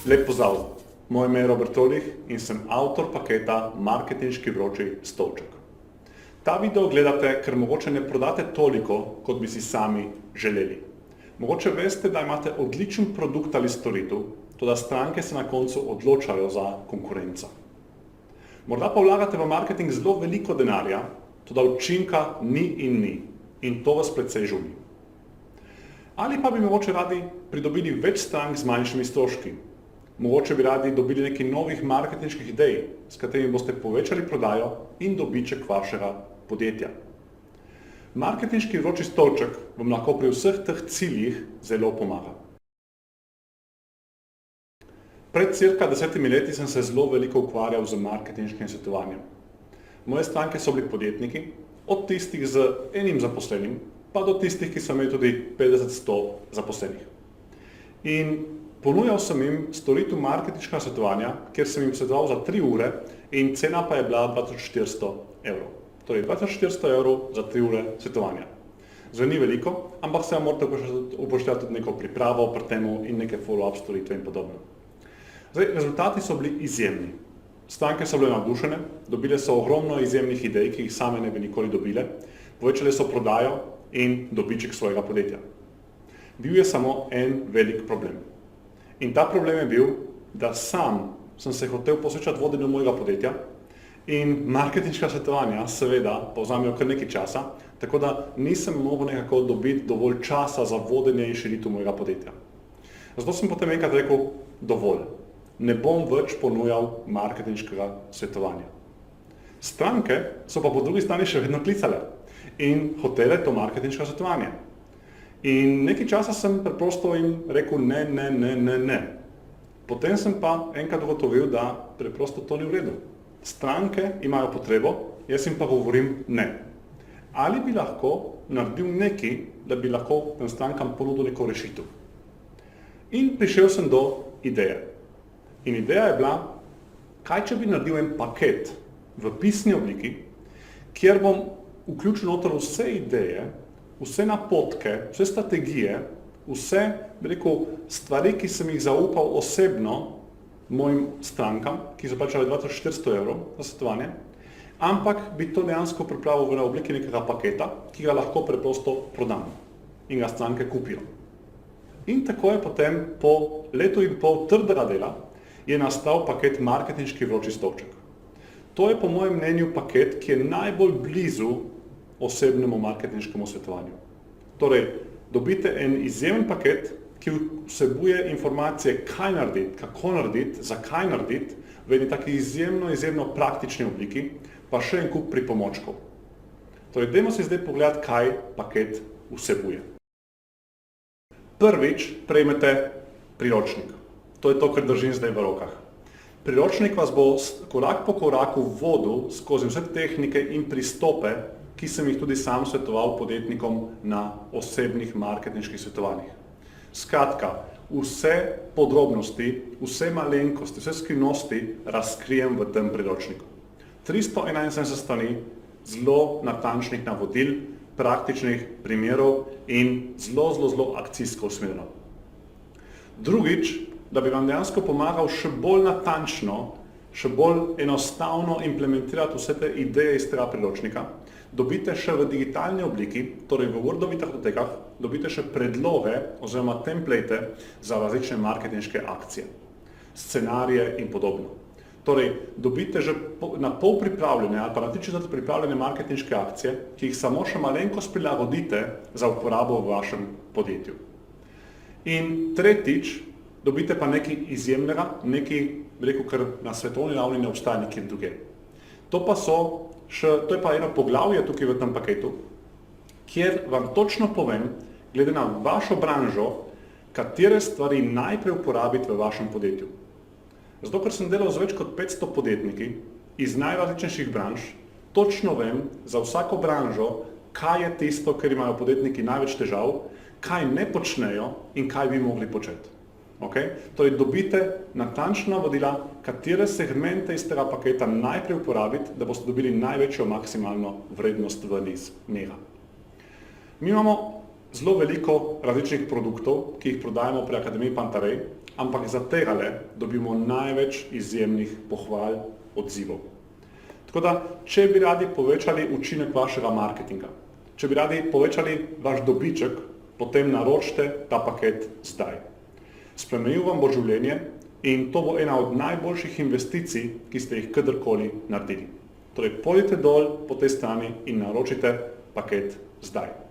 Lep pozdrav, moje ime je Robert Tolih in sem avtor paketa Marketinški vroči stolček. Ta video gledate, ker mogoče ne prodate toliko, kot bi si sami želeli. Mogoče veste, da imate odličen produkt ali storitev, toda stranke se na koncu odločajo za konkurenco. Morda pa vlagate v marketing zelo veliko denarja, toda učinka ni in to vas precej žuli. Ali pa bi mogoče radi pridobili več strank z manjšimi stroški. Mogoče bi radi dobili nekaj novih marketinških idej, s katerimi boste povečali prodajo in dobiček vašega podjetja. Marketinški vroči stolček vam lahko pri vseh teh ciljih zelo pomaga. Pred cirka 10 leti sem se zelo veliko ukvarjal z marketinškim svetovanjem. Moje stranke so bili podjetniki, od tistih z enim zaposlenim, pa do tistih, ki so imeli tudi 50-100 zaposlenih. In ponujal sem jim storitev marketinškega svetovanja, kjer sem jim svetoval za 3 ure in cena pa je bila 2400 evrov. Torej 2400 evrov za 3 ure svetovanja. Zveni veliko, ampak se morate upoštevati tudi neko pripravo pri temu in neke follow-up storitve in podobno. Rezultati so bili izjemni. Stranke so bile navdušene, dobile so ogromno izjemnih idej, ki jih same ne bi nikoli dobile, povečale so prodajo in dobiček svojega podjetja. Bil je samo en velik problem. In ta problem je bil, da sam sem se hotel posvečati vodenju mojega podjetja in marketinška svetovanja seveda povzamejo kar nekaj časa, tako da nisem mogel nekako dobiti dovolj časa za vodenje in širitev mojega podjetja. Zato sem potem enkrat rekel, dovolj, ne bom več ponujal marketinškega svetovanja. Stranke so pa po drugi strani še vedno klicale in hotele to marketinško svetovanje. In nekaj časa sem preprosto jim rekel ne. Potem sem pa enkrat ugotovil, da preprosto to ni v redu. Stranke imajo potrebo, jaz jim pa govorim ne. Ali bi lahko naredil nekaj, da bi lahko tem strankam ponudil neko rešitev. In prišel sem do ideje. In ideja je bila, kaj če bi naredil en paket v pisni obliki, kjer bom vključil noter vse ideje, vse napotke, vse strategije, vse, bi rekel, stvari, ki sem jih zaupal osebno mojim strankam, ki so plačali 2400 evrov za svetovanje, ampak bi to dejansko pripravil v obliki nekega paketa, ki ga lahko preprosto prodam in ga stranke kupijo. In tako je potem po letu in pol trdega dela je nastal paket Marketinški vroči stolček. To je po mojem mnenju paket, ki je najbolj blizu osebnemu marketinškemu svetovanju. Torej, dobite en izjemen paket, ki vsebuje informacije, kaj narediti, kako narediti, zakaj narediti, v eni taki izjemno praktični obliki, pa še en kup pripomočkov. Torej, dajmo si zdaj pogledati, kaj paket vsebuje. Prvič prejmete priročnik. To je to, kar držim zdaj v rokah. Priročnik vas bo korak po koraku vodil skozi vse tehnike in pristope, ki sem jih tudi sam svetoval podjetnikom na osebnih marketinških svetovanjih. Skratka, vse podrobnosti, vse malenkosti, vse skrivnosti razkrijem v tem priročniku. 371 strani zelo natančnih navodil, praktičnih primerov in zelo akcijsko usmerjeno. Drugič, da bi vam dejansko pomagal še bolj natančno, še bolj enostavno implementirati vse te ideje iz tega priročnika, dobite še v digitalni obliki, torej v Wordovih datotekah, dobite še predloge oziroma template za različne marketinške akcije, scenarije in podobno. Torej, dobite že na pol pripravljene ali pa na 3/4 pripravljene marketinške akcije, ki jih samo še malenkost prilagodite za uporabo v vašem podjetju. In tretjič, dobite pa nekaj izjemnega, nekaj, rekel, kar na svetovni ravni ne obstaja nikjer drugje. To je pa eno poglavje tukaj v tem paketu, kjer vam točno povem, glede na vašo branžo, katere stvari najprej uporabiti v vašem podjetju. Zato, ker sem delal z več kot 500 podjetniki iz najrazličnejših branž, točno vem za vsako branžo, kaj je tisto, ker imajo podjetniki največ težav, kaj ne počnejo in kaj bi mogli početi. Torej, dobite natančna navodila, katere segmente iz tega paketa najprej uporabiti, da boste dobili največjo maksimalno vrednost ven iz njega. Mi imamo zelo veliko različnih produktov, ki jih prodajamo pri Akademiji Pantarej, ampak za tegale dobimo največ izjemnih pohval, odzivov. Tako da, če bi radi povečali učinek vašega marketinga, če bi radi povečali vaš dobiček, potem naročite ta paket zdaj. Spremenil vam bo življenje in to bo ena od najboljših investicij, ki ste jih kadarkoli naredili. Torej, pojdite dol po tej strani in naročite paket zdaj.